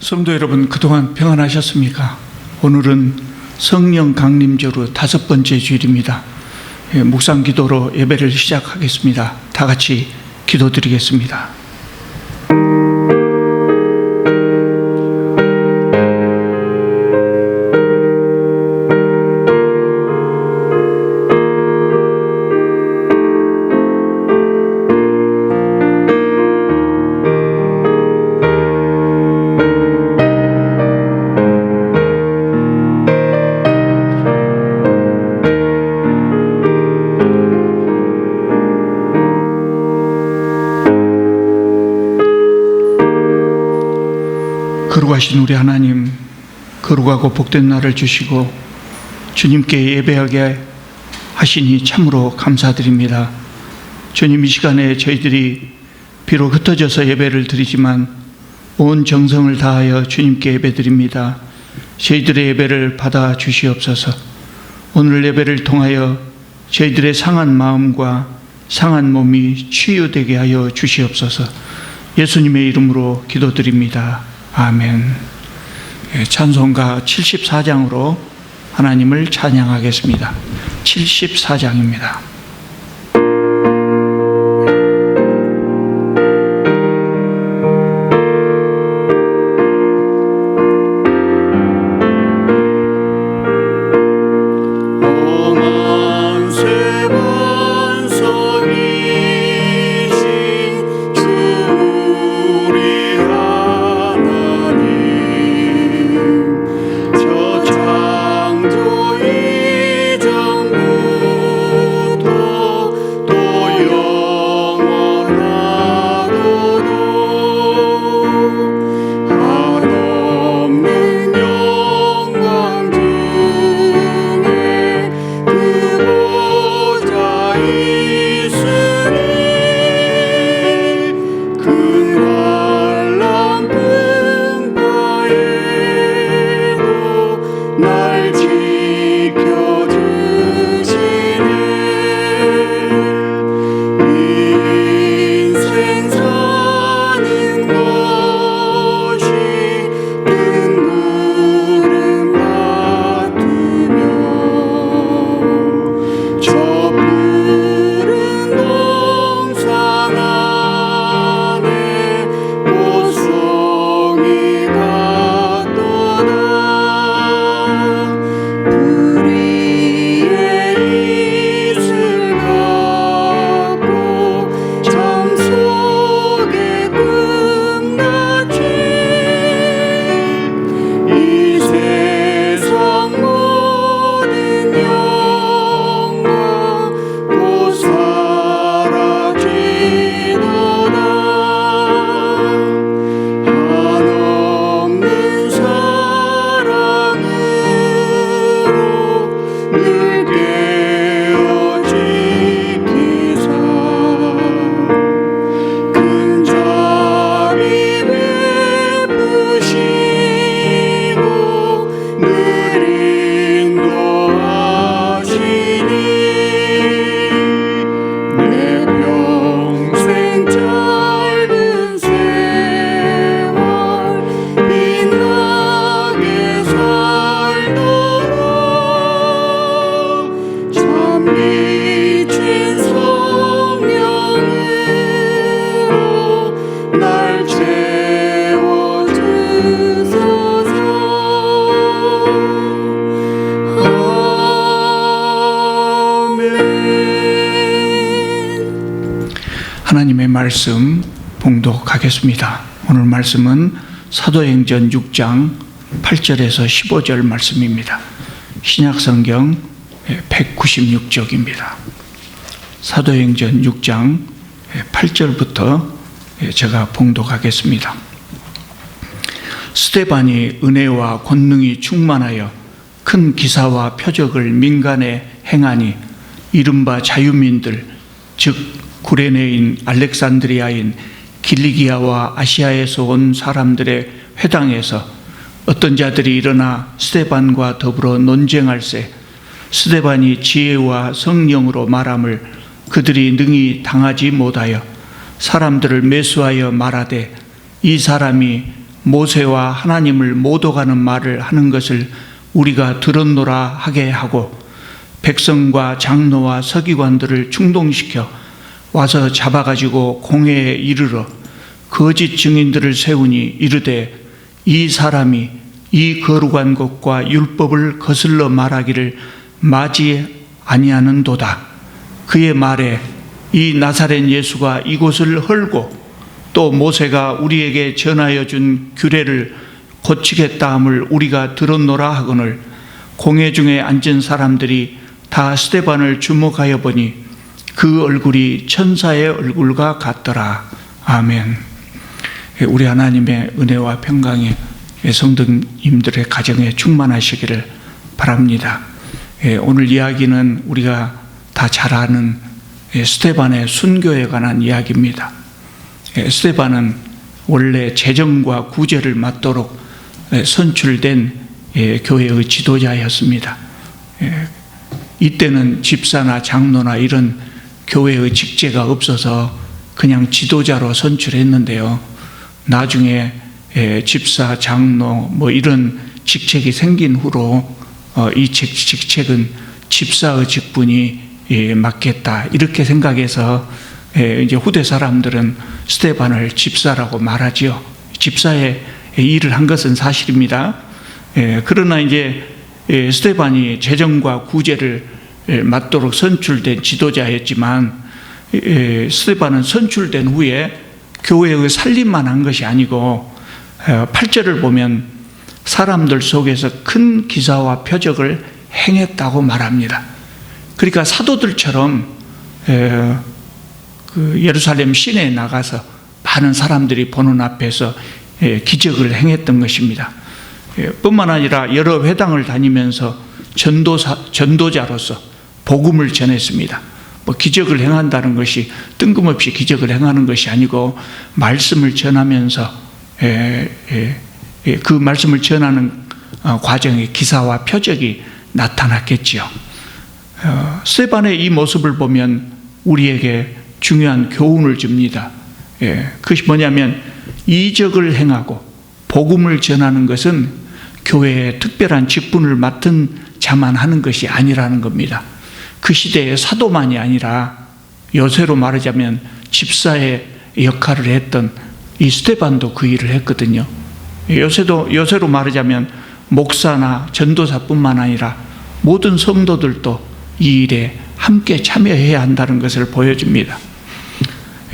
성도 여러분, 그동안 평안하셨습니까? 오늘은 성령 강림절후 5번째 주일입니다. 묵상 기도로 예배를 시작하겠습니다. 다 같이 기도드리겠습니다. 거룩하신 우리 하나님, 거룩하고 복된 날을 주시고 주님께 예배하게 하시니 참으로 감사드립니다. 주님, 이 시간에 저희들이 비록 흩어져서 예배를 드리지만 온 정성을 다하여 주님께 예배드립니다. 저희들의 예배를 받아 주시옵소서. 오늘 예배를 통하여 저희들의 상한 마음과 상한 몸이 치유되게 하여 주시옵소서. 예수님의 이름으로 기도드립니다. 아멘. 찬송가 74장으로 하나님을 찬양하겠습니다. 74장입니다. 하나님의 말씀 봉독하겠습니다. 오늘 말씀은 사도행전 6장 8절에서 15절 말씀입니다. 신약성경 196쪽입니다. 사도행전 6장 8절부터 제가 봉독하겠습니다. 스데반이 은혜와 권능이 충만하여 큰 기사와 표적을 민간에 행하니 이른바 자유민들, 즉 구레네인, 알렉산드리아인, 길리기아와 아시아에서 온 사람들의 회당에서 어떤 자들이 일어나 스데반과 더불어 논쟁할세 스데반이 지혜와 성령으로 말함을 그들이 능히 당하지 못하여 사람들을 매수하여 말하되 이 사람이 모세와 하나님을 못 오가는 말을 하는 것을 우리가 들었노라 하게 하고 백성과 장로와 서기관들을 충동시켜 와서 잡아가지고 공회에 이르러 거짓 증인들을 세우니 이르되 이 사람이 이 거룩한 것과 율법을 거슬러 말하기를 마지 아니하는도다. 그의 말에 이 나사렛 예수가 이곳을 헐고 또 모세가 우리에게 전하여 준 규례를 고치겠다 함을 우리가 들었노라 하거늘 공회 중에 앉은 사람들이 다 스데반을 주목하여 보니 그 얼굴이 천사의 얼굴과 같더라. 아멘. 우리 하나님의 은혜와 평강이 성도님들의 가정에 충만하시기를 바랍니다. 오늘 이야기는 우리가 다 잘 아는 스데반의 순교에 관한 이야기입니다. 스데반은 원래 재정과 구제를 맡도록 선출된 교회의 지도자였습니다. 이때는 집사나 장로나 이런 교회의 직제가 없어서 그냥 지도자로 선출했는데요. 나중에 집사, 장로 뭐 이런 직책이 생긴 후로 이 직책은 집사의 직분이 맡겠다 이렇게 생각해서 이제 후대 사람들은 스데반을 집사라고 말하지요. 집사의 일을 한 것은 사실입니다. 그러나 이제 스데반이 재정과 구제를 맡도록 선출된 지도자였지만 스데반은 선출된 후에 교회의 살림만 한 것이 아니고 8절을 보면 사람들 속에서 큰 기사와 표적을 행했다고 말합니다. 그러니까 사도들처럼 그 예루살렘 시내에 나가서 많은 사람들이 보는 앞에서 기적을 행했던 것입니다. 뿐만 아니라 여러 회당을 다니면서 전도자로서 복음을 전했습니다. 뭐 기적을 행한다는 것이 뜬금없이 기적을 행하는 것이 아니고 말씀을 전하면서 그 말씀을 전하는 과정에 기사와 표적이 나타났겠지요. 스데반의 이 모습을 보면 우리에게 중요한 교훈을 줍니다. 그것이 뭐냐면 이적을 행하고 복음을 전하는 것은 교회의 특별한 직분을 맡은 자만 하는 것이 아니라는 겁니다. 그 시대의 사도만이 아니라 요새로 말하자면 집사의 역할을 했던 이 스데반도 그 일을 했거든요. 요새로 말하자면 목사나 전도사뿐만 아니라 모든 성도들도 이 일에 함께 참여해야 한다는 것을 보여줍니다.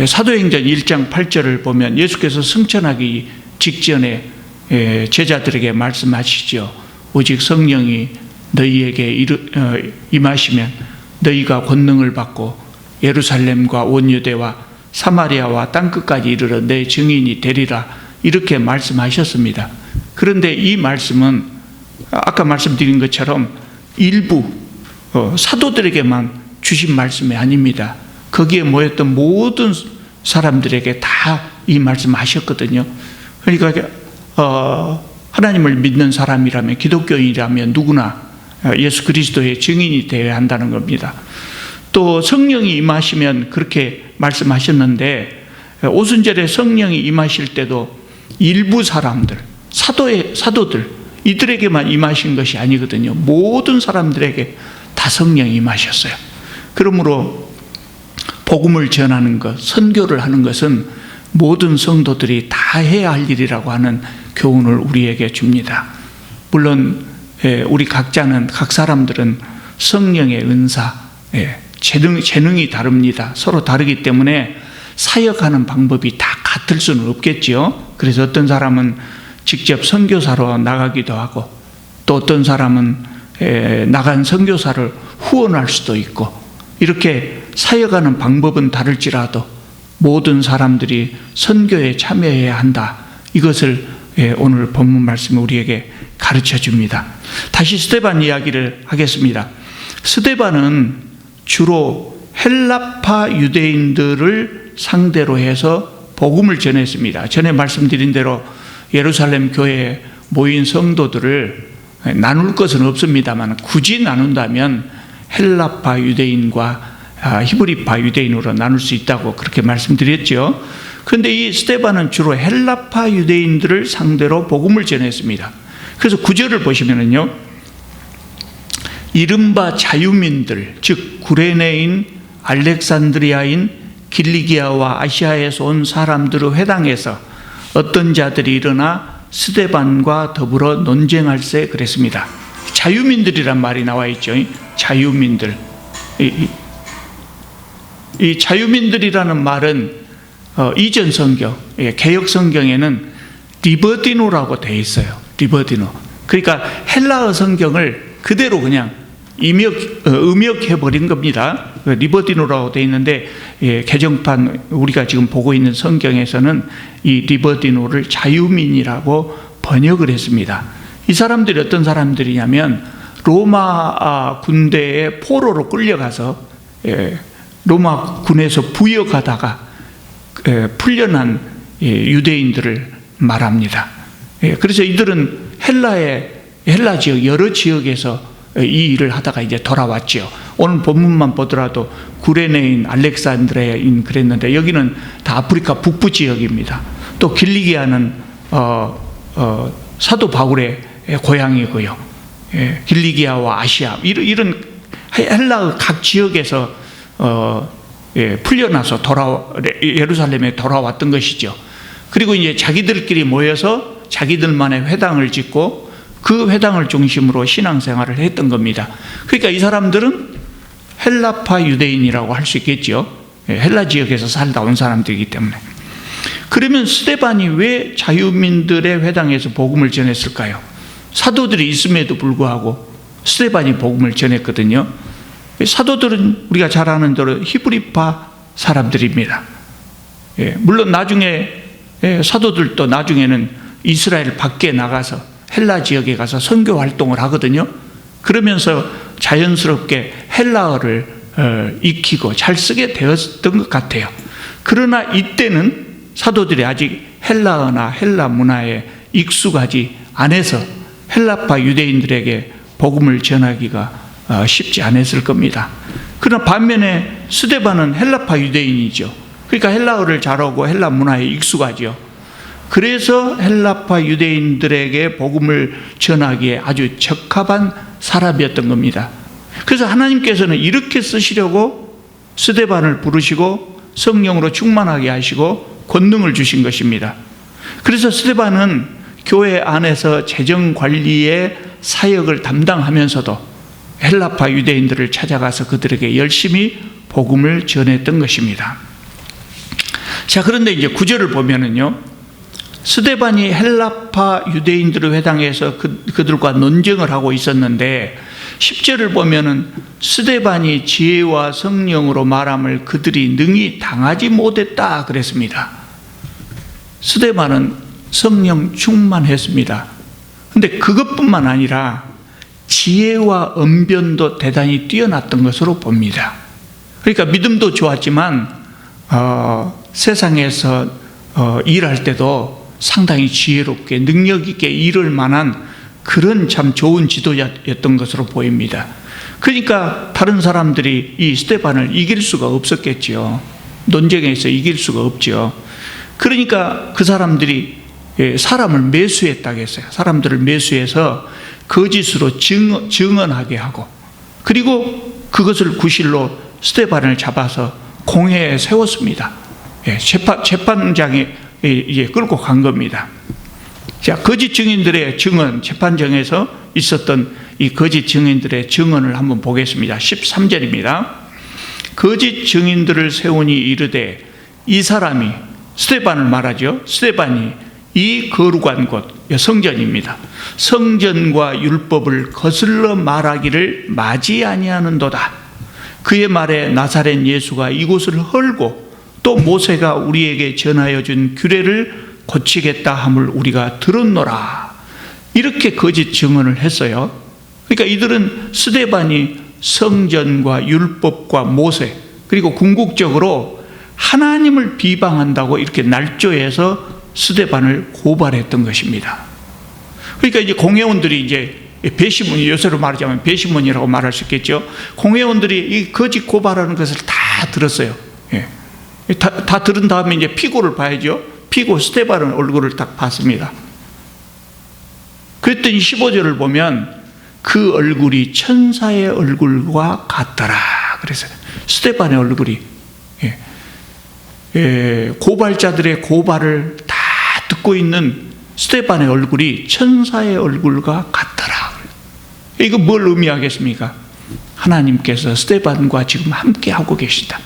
사도행전 1장 8절을 보면 예수께서 승천하기 직전에 제자들에게 말씀하시죠. 오직 성령이 너희에게 임하시면 너희가 권능을 받고 예루살렘과 온 유대와 사마리아와 땅끝까지 이르러 내 증인이 되리라 이렇게 말씀하셨습니다. 그런데 이 말씀은 아까 말씀드린 것처럼 일부 사도들에게만 주신 말씀이 아닙니다. 거기에 모였던 모든 사람들에게 다 이 말씀하셨거든요. 그러니까 하나님을 믿는 사람이라면 기독교인이라면 누구나 예수 그리스도의 증인이 되어야 한다는 겁니다. 또 성령이 임하시면 그렇게 말씀하셨는데 오순절에 성령이 임하실 때도 일부 사람들, 사도들 이들에게만 임하신 것이 아니거든요. 모든 사람들에게 다 성령이 임하셨어요. 그러므로 복음을 전하는 것, 선교를 하는 것은 모든 성도들이 다 해야 할 일이라고 하는 교훈을 우리에게 줍니다. 물론 우리 각 사람들은 성령의 은사, 재능이 다릅니다. 서로 다르기 때문에 사역하는 방법이 다 같을 수는 없겠지요. 그래서 어떤 사람은 직접 선교사로 나가기도 하고 또 어떤 사람은 나간 선교사를 후원할 수도 있고 이렇게 사역하는 방법은 다를지라도 모든 사람들이 선교에 참여해야 한다. 이것을 오늘 본문 말씀이 우리에게 가르쳐 줍니다. 다시 스데반 이야기를 하겠습니다. 스데반은 주로 헬라파 유대인들을 상대로 해서 복음을 전했습니다. 전에 말씀드린 대로 예루살렘 교회에 모인 성도들을 나눌 것은 없습니다만 굳이 나눈다면 헬라파 유대인과 히브리파 유대인으로 나눌 수 있다고 그렇게 말씀드렸죠. 그런데 이 스데반은 주로 헬라파 유대인들을 상대로 복음을 전했습니다. 그래서 9절을 보시면은요, 이른바 자유민들, 즉 구레네인, 알렉산드리아인, 길리기아와 아시아에서 온 사람들의 회당에서 어떤 자들이 일어나 스데반과 더불어 논쟁할세 그랬습니다. 자유민들이란 말이 나와 있죠. 자유민들. 이 자유민들이라는 말은 이전 성경, 개역 성경에는 리버디노라고 되어 있어요. 리버디노. 그러니까 헬라어 성경을 그대로 그냥 음역해버린 겁니다. 리버디노라고 되어 있는데, 개정판 우리가 지금 보고 있는 성경에서는 이 리버디노를 자유민이라고 번역을 했습니다. 이 사람들이 어떤 사람들이냐면 로마 군대에 포로로 끌려가서 로마 군에서 부역하다가 풀려난 유대인들을 말합니다. 그래서 이들은 헬라 지역 여러 지역에서 이 일을 하다가 이제 돌아왔죠. 오늘 본문만 보더라도 구레네인, 알렉산드리아인 그랬는데 여기는 다 아프리카 북부 지역입니다. 또 길리기아는 사도 바울의 고향이고요. 길리기아와 아시아 이런 헬라 각 지역에서 풀려나서 예루살렘에 돌아왔던 것이죠. 그리고 이제 자기들끼리 모여서 자기들만의 회당을 짓고 그 회당을 중심으로 신앙생활을 했던 겁니다. 그러니까 이 사람들은 헬라파 유대인이라고 할 수 있겠죠. 헬라 지역에서 살다 온 사람들이기 때문에. 그러면 스데반이 왜 자유민들의 회당에서 복음을 전했을까요? 사도들이 있음에도 불구하고 스데반이 복음을 전했거든요. 사도들은 우리가 잘 아는 대로 히브리파 사람들입니다. 물론 나중에 사도들도 나중에는 이스라엘 밖에 나가서 헬라 지역에 가서 선교 활동을 하거든요. 그러면서 자연스럽게 헬라어를 익히고 잘 쓰게 되었던 것 같아요. 그러나 이때는 사도들이 아직 헬라어나 헬라 문화에 익숙하지 않아서 헬라파 유대인들에게 복음을 전하기가 쉽지 않았을 겁니다. 그러나 반면에 스데반은 헬라파 유대인이죠. 그러니까 헬라어를 잘하고 헬라 문화에 익숙하죠. 그래서 헬라파 유대인들에게 복음을 전하기에 아주 적합한 사람이었던 겁니다. 그래서 하나님께서는 이렇게 쓰시려고 스데반을 부르시고 성령으로 충만하게 하시고 권능을 주신 것입니다. 그래서 스데반은 교회 안에서 재정 관리의 사역을 담당하면서도 헬라파 유대인들을 찾아가서 그들에게 열심히 복음을 전했던 것입니다. 자, 그런데 이제 9절을 보면은요, 스데반이 헬라파 유대인들의 회당에서 그들과 논쟁을 하고 있었는데 10절을 보면은 스데반이 지혜와 성령으로 말함을 그들이 능히 당하지 못했다 그랬습니다. 스데반은 성령 충만했습니다. 근데 그것뿐만 아니라 지혜와 언변도 대단히 뛰어났던 것으로 봅니다. 그러니까 믿음도 좋았지만 세상에서 일할 때도 상당히 지혜롭게 능력 있게 이룰 만한 그런 참 좋은 지도자였던 것으로 보입니다. 그러니까 다른 사람들이 이 스데반을 이길 수가 없었겠죠. 논쟁에서 이길 수가 없죠. 그러니까 그 사람들이 사람을 매수했다고 했어요. 사람들을 매수해서 거짓으로 증언하게 하고, 그리고 그것을 구실로 스데반을 잡아서 공회에 세웠습니다. 재판장에 이제 끌고 간 겁니다. 자, 거짓 증인들의 증언, 재판정에서 있었던 이 거짓 증인들의 증언을 한번 보겠습니다. 13절입니다. 거짓 증인들을 세우니 이르되, 이 사람이, 스데반을 말하죠. 스데반이 이 거룩한 곳, 성전입니다. 성전과 율법을 거슬러 말하기를 마지 아니하는도다. 그의 말에 나사렛 예수가 이곳을 헐고 또 모세가 우리에게 전하여 준 규례를 고치겠다 함을 우리가 들었노라. 이렇게 거짓 증언을 했어요. 그러니까 이들은 스데반이 성전과 율법과 모세, 그리고 궁극적으로 하나님을 비방한다고 이렇게 날조해서 스데반을 고발했던 것입니다. 그러니까 이제 공회원들이 이제 배심원, 요새로 말하자면 배심원이라고 말할 수 있겠죠. 공회원들이 이 거짓 고발하는 것을 다 들었어요. 다 들은 다음에 이제 피고를 봐야죠. 피고 스데반의 얼굴을 딱 봤습니다. 그랬더니 15절을 보면 그 얼굴이 천사의 얼굴과 같더라. 그래서 스데반의 얼굴이 고발자들의 고발을 다 듣고 있는 스데반의 얼굴이 천사의 얼굴과 같더라. 이거 뭘 의미하겠습니까? 하나님께서 스데반과 지금 함께 하고 계시다.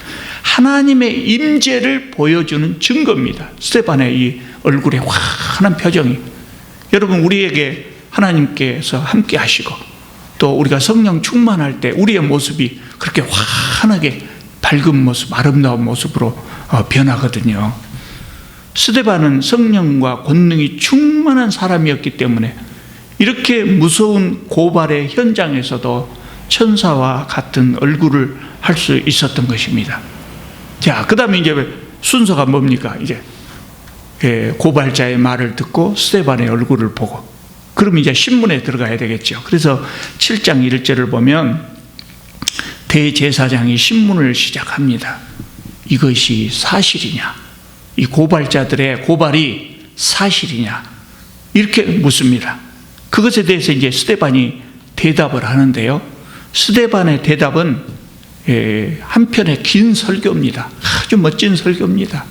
하나님의 임재를 보여주는 증거입니다. 스데반의 이 얼굴의 환한 표정이. 여러분, 우리에게 하나님께서 함께 하시고 또 우리가 성령 충만할 때 우리의 모습이 그렇게 환하게 밝은 모습, 아름다운 모습으로 변하거든요. 스데반은 성령과 권능이 충만한 사람이었기 때문에 이렇게 무서운 고발의 현장에서도 천사와 같은 얼굴을 할 수 있었던 것입니다. 자, 그 다음에 이제 순서가 뭡니까? 이제 고발자의 말을 듣고 스데반의 얼굴을 보고, 그럼 이제 신문에 들어가야 되겠죠. 그래서 7장 1절을 보면 대제사장이 신문을 시작합니다. 이것이 사실이냐? 이 고발자들의 고발이 사실이냐? 이렇게 묻습니다. 그것에 대해서 이제 스데반이 대답을 하는데요. 스데반의 대답은 한편의 긴 설교입니다. 아주 멋진 설교입니다.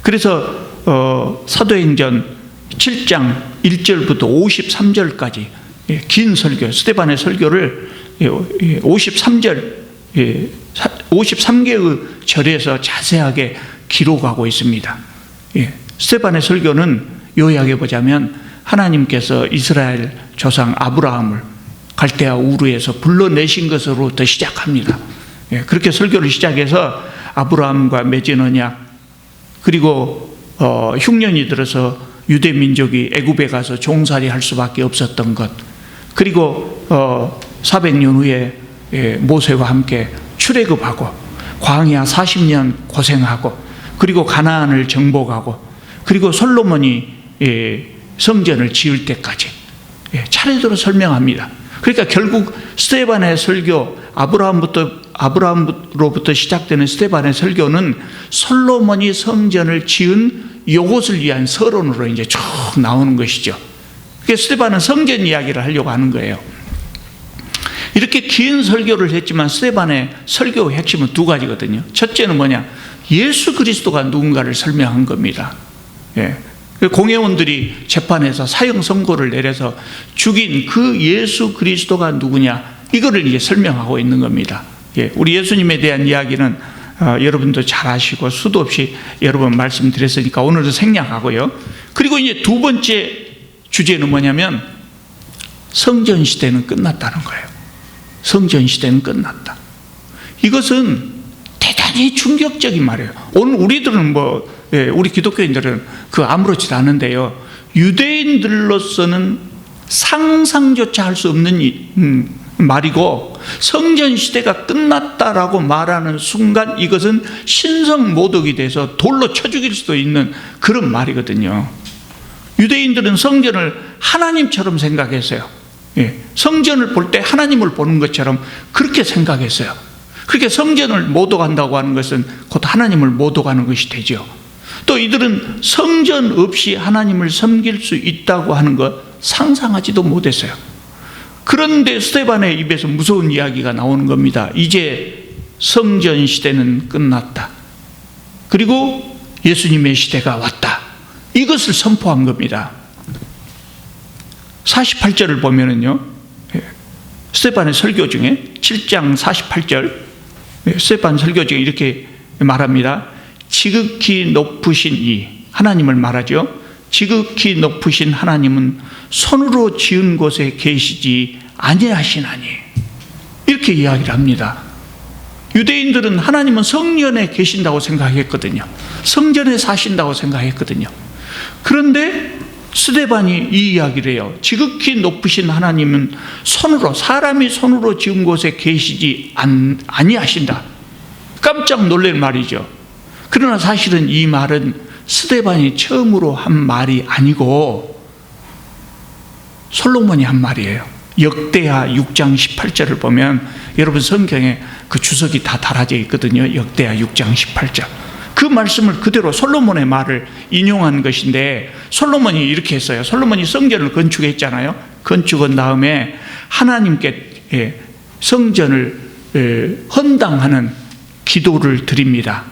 그래서 사도행전 7장 1절부터 53절까지 긴 설교, 스데반의 설교를 53개의 절에서 자세하게 기록하고 있습니다. 스데반의 설교는 요약해 보자면 하나님께서 이스라엘 조상 아브라함을 갈대아 우르에서 불러내신 것으로부터 시작합니다. 그렇게 설교를 시작해서 아브라함과 맺은 언약, 그리고 흉년이 들어서 유대 민족이 애굽에 가서 종살이 할 수밖에 없었던 것, 그리고 400년 후에 모세와 함께 출애굽하고 광야 40년 고생하고, 그리고 가나안을 정복하고, 그리고 솔로몬이 성전을 지을 때까지 차례대로 설명합니다. 그러니까 결국 스데반의 설교, 아브라함으로부터 시작되는 스데반의 설교는 솔로몬이 성전을 지은 이것을 위한 서론으로 이제 쭉 나오는 것이죠. 그래서 스데반은 성전 이야기를 하려고 하는 거예요. 이렇게 긴 설교를 했지만 스데반의 설교 핵심은 두 가지거든요. 첫째는 뭐냐? 예수 그리스도가 누군가를 설명한 겁니다. 공회원들이 재판에서 사형 선고를 내려서 죽인 그 예수 그리스도가 누구냐, 이거를 이제 설명하고 있는 겁니다. 우리 예수님에 대한 이야기는 여러분도 잘 아시고 수도 없이 여러 번 말씀드렸으니까 오늘도 생략하고요. 그리고 이제 두 번째 주제는 뭐냐면 성전 시대는 끝났다는 거예요. 성전 시대는 끝났다. 이것은 대단히 충격적인 말이에요. 오늘 우리들은 우리 기독교인들은 아무렇지도 않은데요. 유대인들로서는 상상조차 할 수 없는 말이고, 성전 시대가 끝났다라고 말하는 순간 이것은 신성 모독이 돼서 돌로 쳐 죽일 수도 있는 그런 말이거든요. 유대인들은 성전을 하나님처럼 생각했어요. 성전을 볼 때 하나님을 보는 것처럼 그렇게 생각했어요. 그렇게 성전을 모독한다고 하는 것은 곧 하나님을 모독하는 것이 되죠. 또 이들은 성전 없이 하나님을 섬길 수 있다고 하는 것 상상하지도 못했어요. 그런데 스데반의 입에서 무서운 이야기가 나오는 겁니다. 이제 성전 시대는 끝났다. 그리고 예수님의 시대가 왔다. 이것을 선포한 겁니다. 48절을 보면은요, 스데반의 설교 중에 7장 48절, 스데반 설교 중에 이렇게 말합니다. 지극히 높으신 이, 하나님을 말하죠. 지극히 높으신 하나님은 손으로 지은 곳에 계시지 아니하시나니, 이렇게 이야기를 합니다. 유대인들은 하나님은 성전에 계신다고 생각했거든요. 성전에 사신다고 생각했거든요. 그런데 스데반이 이 이야기를 해요. 지극히 높으신 하나님은 사람이 손으로 지은 곳에 계시지 아니하신다. 깜짝 놀랄 말이죠. 그러나 사실은 이 말은 스데반이 처음으로 한 말이 아니고 솔로몬이 한 말이에요. 역대하 6장 18절을 보면 여러분 성경에 그 주석이 다 달아져 있거든요. 역대하 6장 18절. 그 말씀을 그대로 솔로몬의 말을 인용한 것인데, 솔로몬이 이렇게 했어요. 솔로몬이 성전을 건축했잖아요. 건축한 다음에 하나님께 성전을 헌당하는 기도를 드립니다.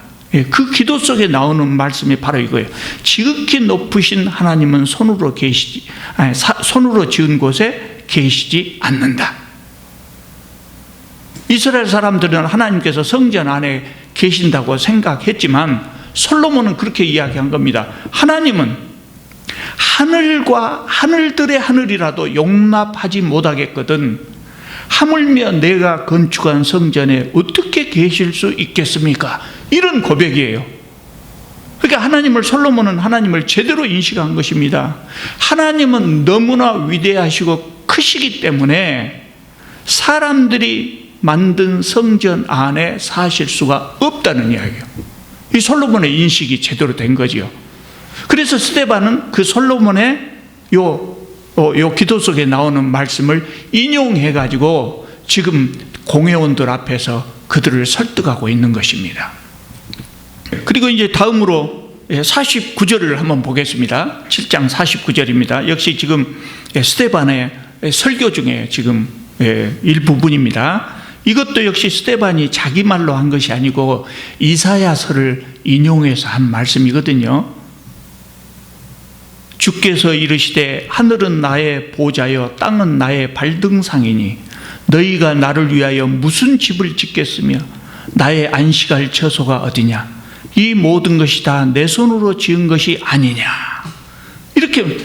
그 기도 속에 나오는 말씀이 바로 이거예요. 지극히 높으신 하나님은 손으로 지은 곳에 계시지 않는다. 이스라엘 사람들은 하나님께서 성전 안에 계신다고 생각했지만, 솔로몬은 그렇게 이야기한 겁니다. 하나님은 하늘과 하늘들의 하늘이라도 용납하지 못하겠거든 하물며 내가 건축한 성전에 어떻게 계실 수 있겠습니까? 이런 고백이에요. 그러니까 솔로몬은 하나님을 제대로 인식한 것입니다. 하나님은 너무나 위대하시고 크시기 때문에 사람들이 만든 성전 안에 사실 수가 없다는 이야기예요. 이 솔로몬의 인식이 제대로 된 거지요. 그래서 스데반은 그 솔로몬의 요 기도 속에 나오는 말씀을 인용해 가지고 지금 공회원들 앞에서 그들을 설득하고 있는 것입니다. 그리고 이제 다음으로 49절을 한번 보겠습니다. 7장 49절입니다. 역시 지금 스데반의 설교 중에 지금 일부분입니다. 이것도 역시 스데반이 자기 말로 한 것이 아니고 이사야서를 인용해서 한 말씀이거든요. 주께서 이르시되 하늘은 나의 보좌여 땅은 나의 발등상이니 너희가 나를 위하여 무슨 집을 짓겠으며 나의 안식할 처소가 어디냐? 이 모든 것이 다 내 손으로 지은 것이 아니냐? 이렇게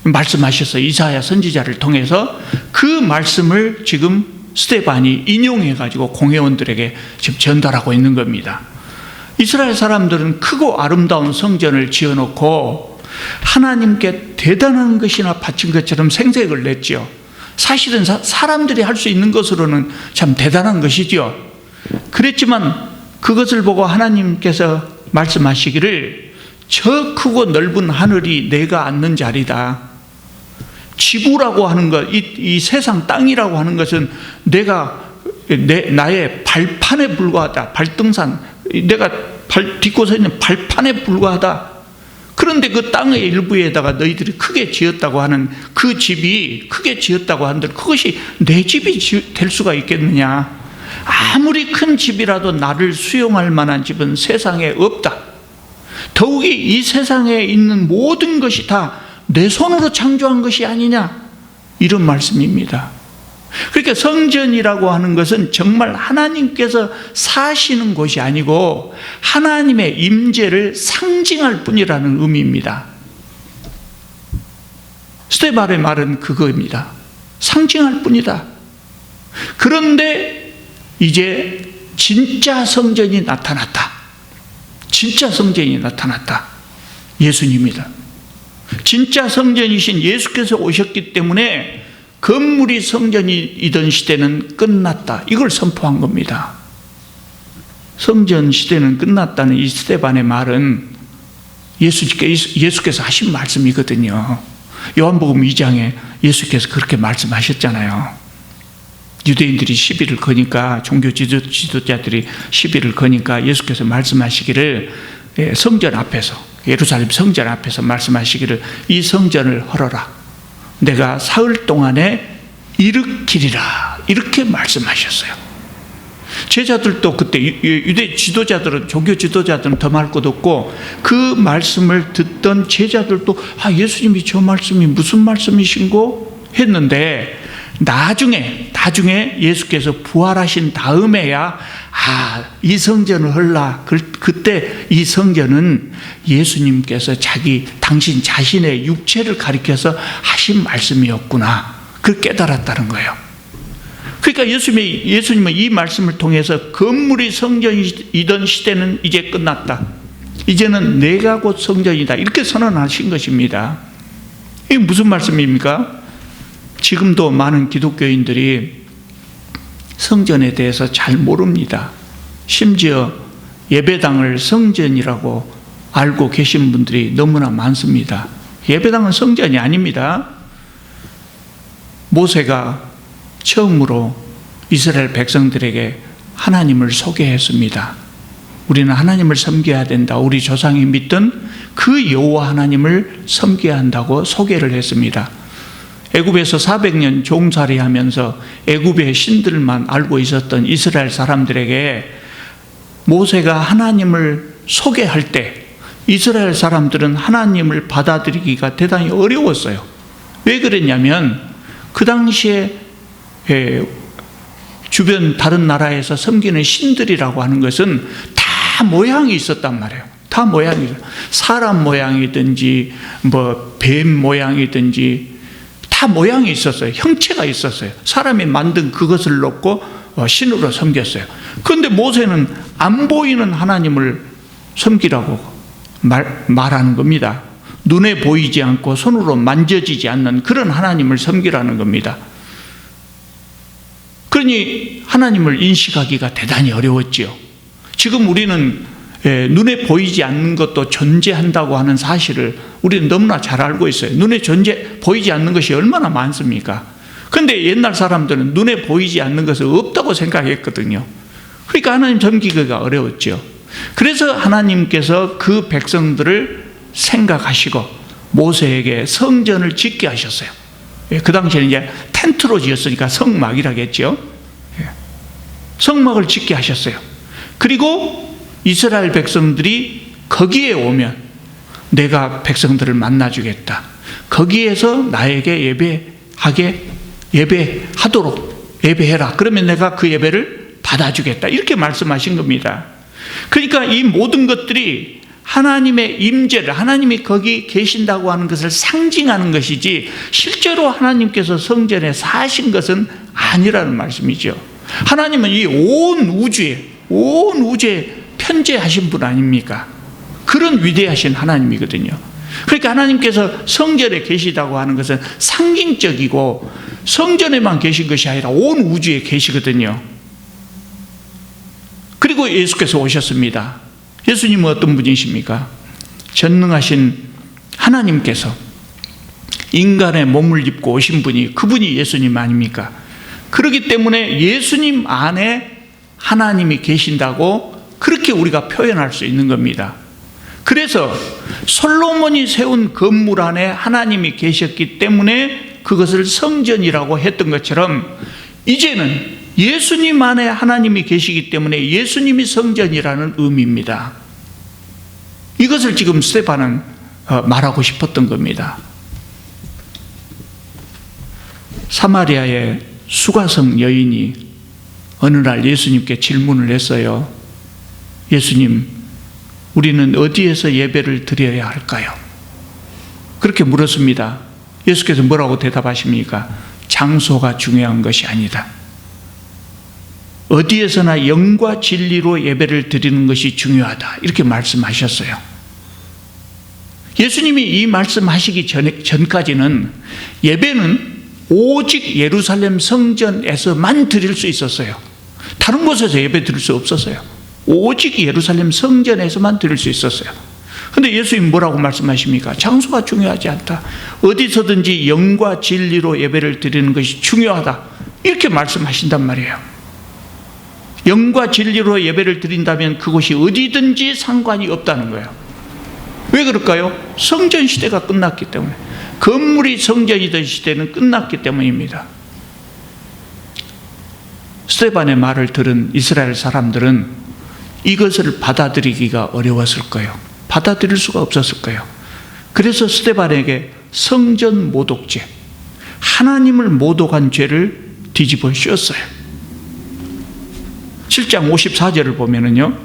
말씀하셨어요. 이사야 선지자를 통해서 그 말씀을 지금 스데반이 인용해 가지고 공회원들에게 지금 전달하고 있는 겁니다. 이스라엘 사람들은 크고 아름다운 성전을 지어놓고 하나님께 대단한 것이나 바친 것처럼 생색을 냈죠. 사실은 사람들이 할 수 있는 것으로는 참 대단한 것이죠. 그랬지만 그것을 보고 하나님께서 말씀하시기를 저 크고 넓은 하늘이 내가 앉는 자리다. 지구라고 하는 것, 이 세상 땅이라고 하는 것은 나의 발판에 불과하다. 발등상, 내가 딛고 서 있는 발판에 불과하다. 그런데 그 땅의 일부에다가 너희들이 크게 지었다고 하는 그 집이 크게 지었다고 한들 그것이 내 집이 될 수가 있겠느냐? 아무리 큰 집이라도 나를 수용할 만한 집은 세상에 없다. 더욱이 이 세상에 있는 모든 것이 다 내 손으로 창조한 것이 아니냐? 이런 말씀입니다. 그러니까 성전이라고 하는 것은 정말 하나님께서 사시는 곳이 아니고 하나님의 임재를 상징할 뿐이라는 의미입니다. 스데반의 말은 그거입니다. 상징할 뿐이다. 그런데 이제 진짜 성전이 나타났다. 진짜 성전이 나타났다. 예수님이다. 진짜 성전이신 예수께서 오셨기 때문에 건물이 성전이던 시대는 끝났다. 이걸 선포한 겁니다. 성전 시대는 끝났다는 이 스데반의 말은 예수께서 하신 말씀이거든요. 요한복음 2장에 예수께서 그렇게 말씀하셨잖아요. 유대인들이 시비를 거니까, 종교 지도자들이 시비를 거니까 예수께서 말씀하시기를 성전 앞에서, 예루살렘 성전 앞에서 말씀하시기를 이 성전을 헐어라. 내가 사흘 동안에 일으키리라. 이렇게 말씀하셨어요. 제자들도 그때 유대 지도자들은, 종교 지도자들은 더 말 것 없고 그 말씀을 듣던 제자들도 예수님이 저 말씀이 무슨 말씀이신고 했는데 나중에 예수께서 부활하신 다음에야 이 성전을 헐라. 그때 이 성전은 예수님께서 당신 자신의 육체를 가리켜서 하신 말씀이었구나. 그걸 깨달았다는 거예요. 그러니까 예수님은 이 말씀을 통해서 건물이 성전이던 시대는 이제 끝났다. 이제는 내가 곧 성전이다. 이렇게 선언하신 것입니다. 이게 무슨 말씀입니까? 지금도 많은 기독교인들이 성전에 대해서 잘 모릅니다. 심지어 예배당을 성전이라고 알고 계신 분들이 너무나 많습니다. 예배당은 성전이 아닙니다. 모세가 처음으로 이스라엘 백성들에게 하나님을 소개했습니다. 우리는 하나님을 섬겨야 된다. 우리 조상이 믿던 그 여호와 하나님을 섬겨야 한다고 소개를 했습니다. 애굽에서 400년 종살이하면서 애굽의 신들만 알고 있었던 이스라엘 사람들에게 모세가 하나님을 소개할 때 이스라엘 사람들은 하나님을 받아들이기가 대단히 어려웠어요. 왜 그랬냐면 그 당시에 주변 다른 나라에서 섬기는 신들이라고 하는 것은 다 모양이 있었단 말이에요. 다 모양이 있어요. 사람 모양이든지 뱀 모양이든지 다 모양이 있었어요. 형체가 있었어요. 사람이 만든 그것을 놓고 신으로 섬겼어요. 그런데 모세는 안 보이는 하나님을 섬기라고 말하는 겁니다. 눈에 보이지 않고 손으로 만져지지 않는 그런 하나님을 섬기라는 겁니다. 그러니 하나님을 인식하기가 대단히 어려웠지요. 지금 우리는 눈에 보이지 않는 것도 존재한다고 하는 사실을 우리는 너무나 잘 알고 있어요. 눈에 보이지 않는 것이 얼마나 많습니까? 그런데 옛날 사람들은 눈에 보이지 않는 것은 없다고 생각했거든요. 그러니까 하나님 섬기기가 어려웠죠. 그래서 하나님께서 그 백성들을 생각하시고 모세에게 성전을 짓게 하셨어요. 그 당시에는 이제 텐트로 지었으니까 성막이라겠죠. 성막을 짓게 하셨어요. 그리고 이스라엘 백성들이 거기에 오면 내가 백성들을 만나주겠다. 거기에서 나에게 예배해라. 그러면 내가 그 예배를 받아주겠다. 이렇게 말씀하신 겁니다. 그러니까 이 모든 것들이 하나님의 임재를, 하나님이 거기 계신다고 하는 것을 상징하는 것이지 실제로 하나님께서 성전에 사신 것은 아니라는 말씀이죠. 하나님은 이 온 우주에 편재하신 분 아닙니까? 그런 위대하신 하나님이거든요. 그러니까 하나님께서 성전에 계시다고 하는 것은 상징적이고 성전에만 계신 것이 아니라 온 우주에 계시거든요. 그리고 예수께서 오셨습니다. 예수님은 어떤 분이십니까? 전능하신 하나님께서 인간의 몸을 입고 오신 분이 그분이 예수님 아닙니까? 그렇기 때문에 예수님 안에 하나님이 계신다고 그렇게 우리가 표현할 수 있는 겁니다. 그래서 솔로몬이 세운 건물 안에 하나님이 계셨기 때문에 그것을 성전이라고 했던 것처럼 이제는 예수님 안에 하나님이 계시기 때문에 예수님이 성전이라는 의미입니다. 이것을 지금 스데반은 말하고 싶었던 겁니다. 사마리아의 수가성 여인이 어느 날 예수님께 질문을 했어요. 예수님, 우리는 어디에서 예배를 드려야 할까요? 그렇게 물었습니다. 예수께서 뭐라고 대답하십니까? 장소가 중요한 것이 아니다. 어디에서나 영과 진리로 예배를 드리는 것이 중요하다. 이렇게 말씀하셨어요. 예수님이 이 말씀하시기 전까지는 예배는 오직 예루살렘 성전에서만 드릴 수 있었어요. 다른 곳에서 예배 드릴 수 없었어요. 오직 예루살렘 성전에서만 드릴 수 있었어요. 그런데 예수님 뭐라고 말씀하십니까? 장소가 중요하지 않다. 어디서든지 영과 진리로 예배를 드리는 것이 중요하다. 이렇게 말씀하신단 말이에요. 영과 진리로 예배를 드린다면 그곳이 어디든지 상관이 없다는 거예요. 왜 그럴까요? 성전 시대가 끝났기 때문에. 건물이 성전이던 시대는 끝났기 때문입니다. 스데반의 말을 들은 이스라엘 사람들은 이것을 받아들이기가 어려웠을 거예요. 받아들일 수가 없었을 거예요. 그래서 스데반에게 성전 모독죄, 하나님을 모독한 죄를 뒤집어 씌웠어요. 7장 54절을 보면은요,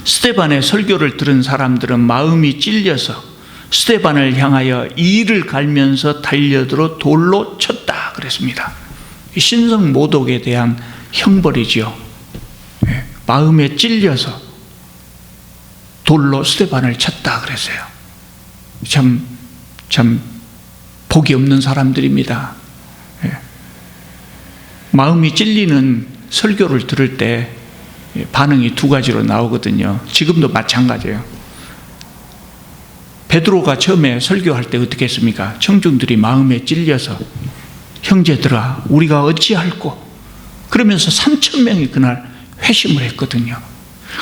스데반의 설교를 들은 사람들은 마음이 찔려서 스데반을 향하여 이를 갈면서 달려들어 돌로 쳤다 그랬습니다. 신성 모독에 대한 형벌이지요. 마음에 찔려서 돌로 스데반을 쳤다 그랬어요. 참 복이 없는 사람들입니다. 마음이 찔리는 설교를 들을 때 반응이 두 가지로 나오거든요. 지금도 마찬가지예요. 베드로가 처음에 설교할 때 어떻게 했습니까? 청중들이 마음에 찔려서 형제들아 우리가 어찌할꼬? 그러면서 3,000명이 그날 회심을 했거든요.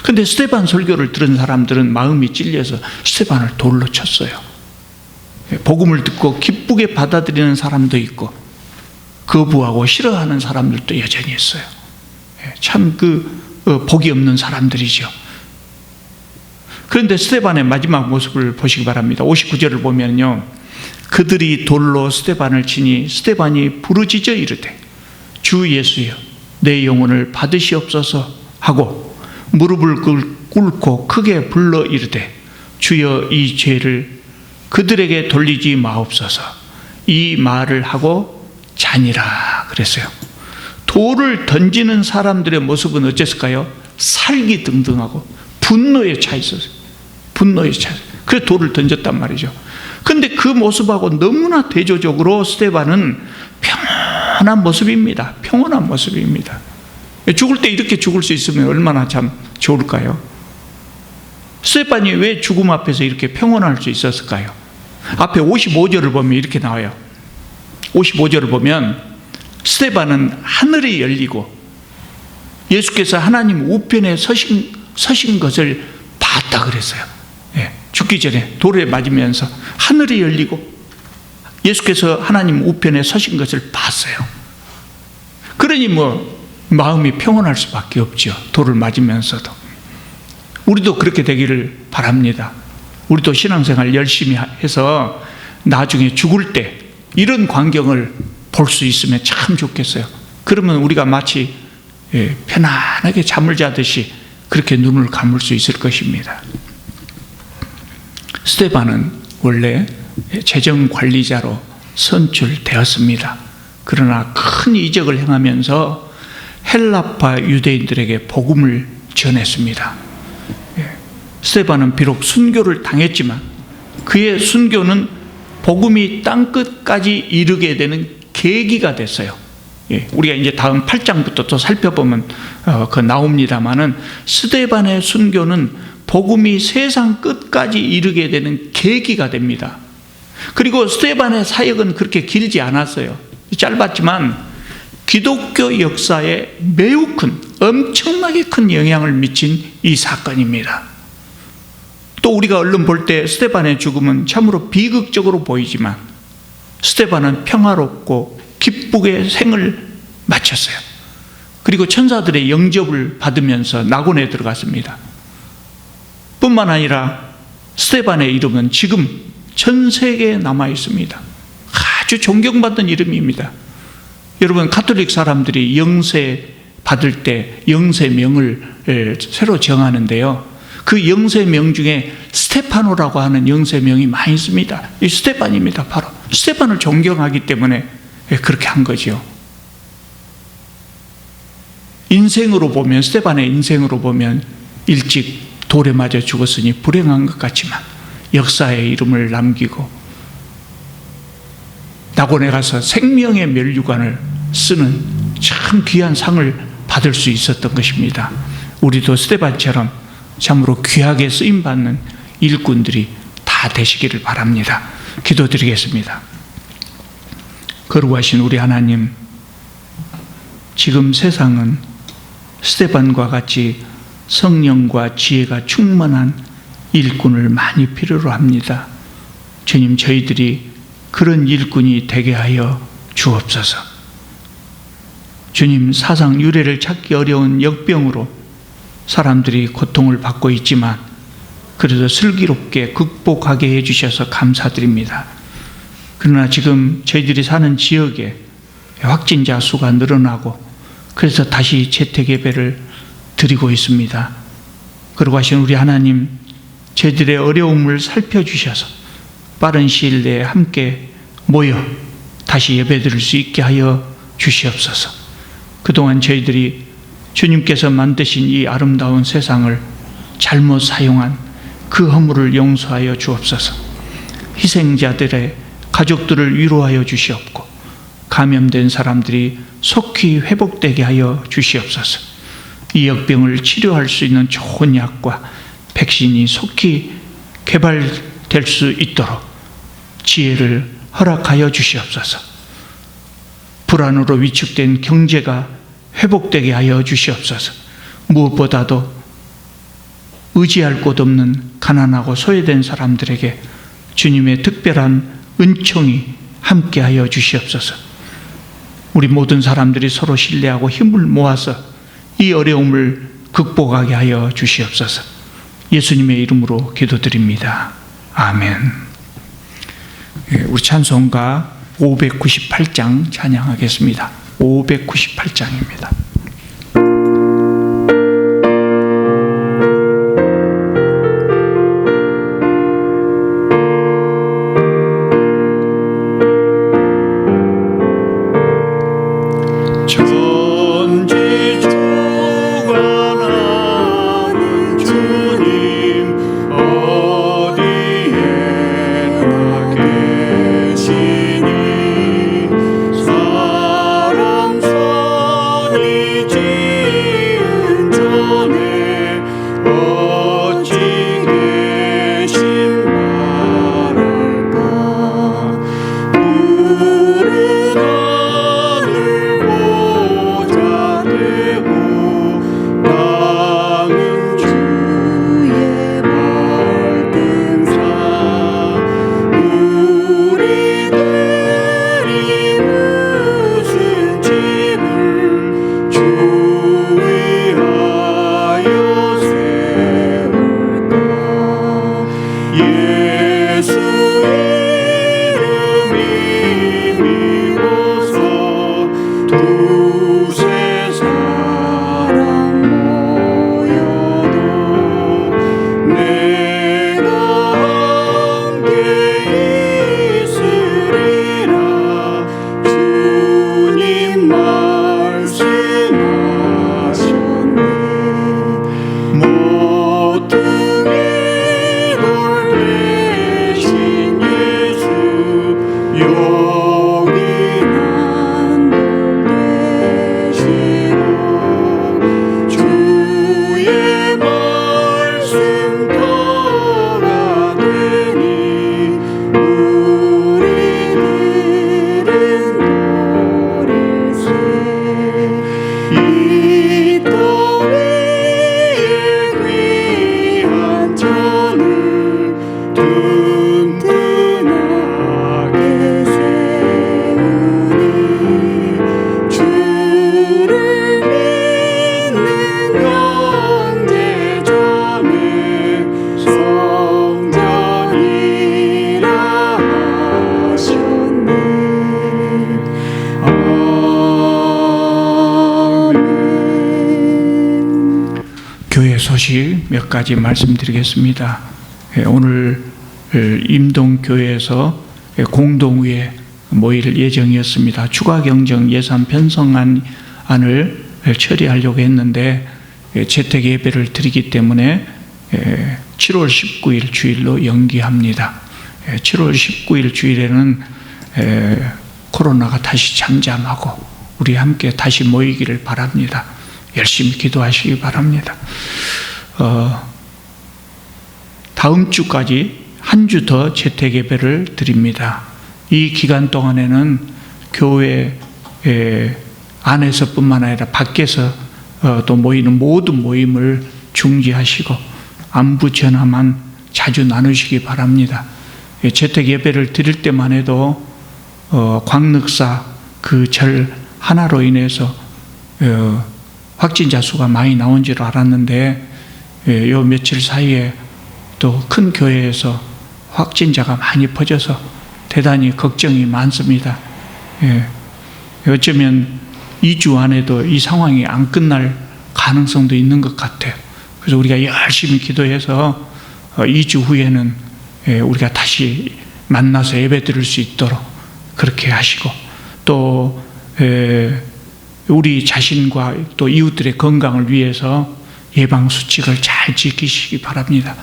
근데 스데반 설교를 들은 사람들은 마음이 찔려서 스데반을 돌로 쳤어요. 복음을 듣고 기쁘게 받아들이는 사람도 있고 거부하고 싫어하는 사람들도 여전히 있어요. 참 복이 없는 사람들이죠. 그런데 스데반의 마지막 모습을 보시기 바랍니다. 59절을 보면요, 그들이 돌로 스데반을 치니 스데반이 부르짖어 이르되 주 예수여 내 영혼을 받으시옵소서 하고 무릎을 꿇고 크게 불러 이르되 주여 이 죄를 그들에게 돌리지 마옵소서. 이 말을 하고 자니라 그랬어요. 돌을 던지는 사람들의 모습은 어땠을까요? 살기등등하고 분노에 차 있었어요. 분노에 차 있어요. 그래서 돌을 던졌단 말이죠. 그런데 그 모습하고 너무나 대조적으로 스데반은 평온한 모습입니다. 평온한 모습입니다. 죽을 때 이렇게 죽을 수 있으면 얼마나 참 좋을까요? 스데반이 왜 죽음 앞에서 이렇게 평온할 수 있었을까요? 앞에 55절을 보면 이렇게 나와요. 55절을 보면 스데반은 하늘이 열리고 예수께서 하나님 우편에 서신 것을 봤다 그랬어요. 죽기 전에 돌에 맞으면서 하늘이 열리고 예수께서 하나님 우편에 서신 것을 봤어요. 그러니 마음이 평온할 수밖에 없죠. 돌을 맞으면서도. 우리도 그렇게 되기를 바랍니다. 우리도 신앙생활 열심히 해서 나중에 죽을 때 이런 광경을 볼 수 있으면 참 좋겠어요. 그러면 우리가 마치 편안하게 잠을 자듯이 그렇게 눈을 감을 수 있을 것입니다. 스데반은 원래 재정관리자로 선출되었습니다. 그러나 큰 이적을 행하면서 헬라파 유대인들에게 복음을 전했습니다. 스데반은 비록 순교를 당했지만 그의 순교는 복음이 땅끝까지 이르게 되는 계기가 됐어요. 우리가 이제 다음 8장부터 또 살펴보면 나옵니다마는 스데반의 순교는 복음이 세상 끝까지 이르게 되는 계기가 됩니다. 그리고 스데반의 사역은 그렇게 길지 않았어요. 짧았지만 기독교 역사에 매우 큰, 엄청나게 큰 영향을 미친 이 사건입니다. 또 우리가 얼른 볼 때 스데반의 죽음은 참으로 비극적으로 보이지만 스데반은 평화롭고 기쁘게 생을 마쳤어요. 그리고 천사들의 영접을 받으면서 낙원에 들어갔습니다. 뿐만 아니라 스데반의 이름은 지금 전 세계에 남아 있습니다. 아주 존경받는 이름입니다. 여러분, 가톨릭 사람들이 영세 받을 때 영세명을 새로 정하는데요, 그 영세명 중에 스테파노라고 하는 영세명이 많이 있습니다. 이 스테반입니다. 바로 스테반을 존경하기 때문에 그렇게 한 거죠. 인생으로 보면, 스테반의 인생으로 보면 일찍 돌에 맞아 죽었으니 불행한 것 같지만 역사에 이름을 남기고 낙원에 가서 생명의 면류관을 쓰는 참 귀한 상을 받을 수 있었던 것입니다. 우리도 스데반처럼 참으로 귀하게 쓰임받는 일꾼들이 다 되시기를 바랍니다. 기도드리겠습니다. 거룩하신 우리 하나님, 지금 세상은 스데반과 같이 성령과 지혜가 충만한 일꾼을 많이 필요로 합니다. 주님, 저희들이 그런 일꾼이 되게 하여 주옵소서. 주님, 사상 유래를 찾기 어려운 역병으로 사람들이 고통을 받고 있지만 그래도 슬기롭게 극복하게 해주셔서 감사드립니다. 그러나 지금 저희들이 사는 지역에 확진자 수가 늘어나고 그래서 다시 재택 예배를 드리고 있습니다. 그러고 하신 우리 하나님, 저희들의 어려움을 살펴주셔서 빠른 시일 내에 함께 모여 다시 예배 드릴 수 있게 하여 주시옵소서. 그동안 저희들이 주님께서 만드신 이 아름다운 세상을 잘못 사용한 그 허물을 용서하여 주옵소서. 희생자들의 가족들을 위로하여 주시옵고 감염된 사람들이 속히 회복되게 하여 주시옵소서. 이 역병을 치료할 수 있는 좋은 약과 백신이 속히 개발될 수 있도록 지혜를 허락하여 주시옵소서. 불안으로 위축된 경제가 회복되게 하여 주시옵소서. 무엇보다도 의지할 곳 없는 가난하고 소외된 사람들에게 주님의 특별한 은총이 함께하여 주시옵소서. 우리 모든 사람들이 서로 신뢰하고 힘을 모아서 이 어려움을 극복하게 하여 주시옵소서. 예수님의 이름으로 기도드립니다. 아멘. 우리 찬송가 598장 찬양하겠습니다. 598장입니다. 소식 몇 가지 말씀드리겠습니다. 오늘 임동교회에서 공동의회 모일 예정이었습니다. 추가경정 예산 편성안을 처리하려고 했는데 재택 예배를 드리기 때문에 7월 19일 주일로 연기합니다. 7월 19일 주일에는 코로나가 다시 잠잠하고 우리 함께 다시 모이기를 바랍니다. 열심히 기도하시기 바랍니다. 다음 주까지 한 주 더 재택 예배를 드립니다. 이 기간 동안에는 교회 안에서뿐만 아니라 밖에서 또 모이는 모든 모임을 중지하시고 안부 전화만 자주 나누시기 바랍니다. 재택 예배를 드릴 때만 해도 광륵사 그 절 하나로 인해서 확진자 수가 많이 나온 줄 알았는데 요 며칠 사이에 또 큰 교회에서 확진자가 많이 퍼져서 대단히 걱정이 많습니다. 어쩌면 2주 안에도 이 상황이 안 끝날 가능성도 있는 것 같아요. 그래서 우리가 열심히 기도해서 2주 후에는 우리가 다시 만나서 예배 드릴 수 있도록 그렇게 하시고 또 우리 자신과 또 이웃들의 건강을 위해서 예방수칙을 잘 지키시기 바랍니다.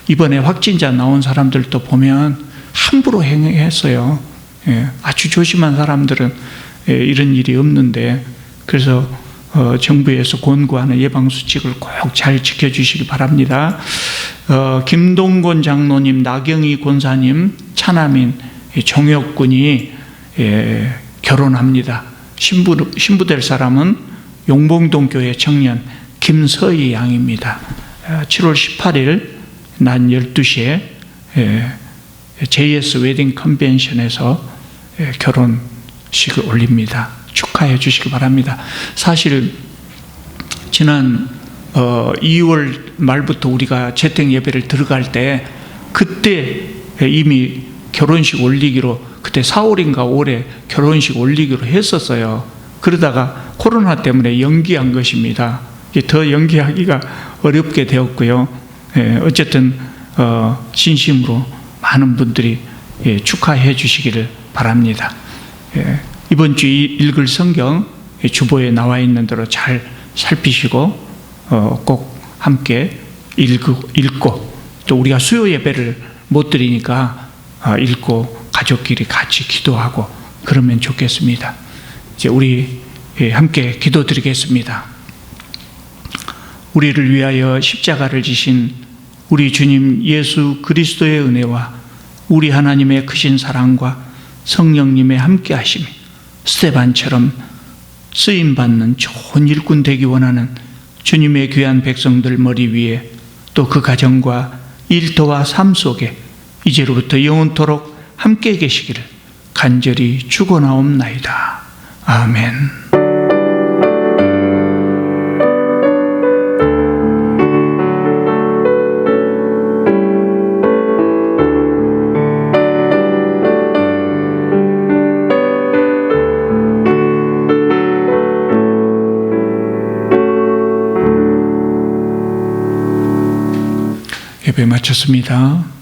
이번에 확진자 나온 사람들도 보면 함부로 행했어요. 아주 조심한 사람들은 이런 일이 없는데 그래서 정부에서 권고하는 예방수칙을 꼭 잘 지켜주시기 바랍니다. 김동건 장로님, 나경희 권사님, 차남인 종혁군이 결혼합니다. 신부 될 사람은 용봉동 교회 청년 김서희 양입니다. 7월 18일 낮 12시에 JS 웨딩 컨벤션에서 결혼식을 올립니다. 축하해 주시기 바랍니다. 사실 지난 2월 말부터 우리가 재택 예배를 들어갈 때 그때 이미 결혼식 올리기로, 그때 4월인가 5월에 결혼식 올리기로 했었어요. 그러다가 코로나 때문에 연기한 것입니다. 더 연기하기가 어렵게 되었고요. 어쨌든 진심으로 많은 분들이 축하해 주시기를 바랍니다. 이번 주 읽을 성경 주보에 나와 있는 대로 잘 살피시고 꼭 함께 읽고, 또 우리가 수요 예배를 못 드리니까 읽고 가족끼리 같이 기도하고 그러면 좋겠습니다. 이제 우리 함께 기도드리겠습니다. 우리를 위하여 십자가를 지신 우리 주님 예수 그리스도의 은혜와 우리 하나님의 크신 사랑과 성령님의 함께 하심이 스데반처럼 쓰임받는 좋은 일꾼 되기 원하는 주님의 귀한 백성들 머리 위에, 또 그 가정과 일터와 삶 속에 이제로부터 영원토록 함께 계시기를 간절히 축원하옵나이다. 아멘. 예배 마쳤습니다.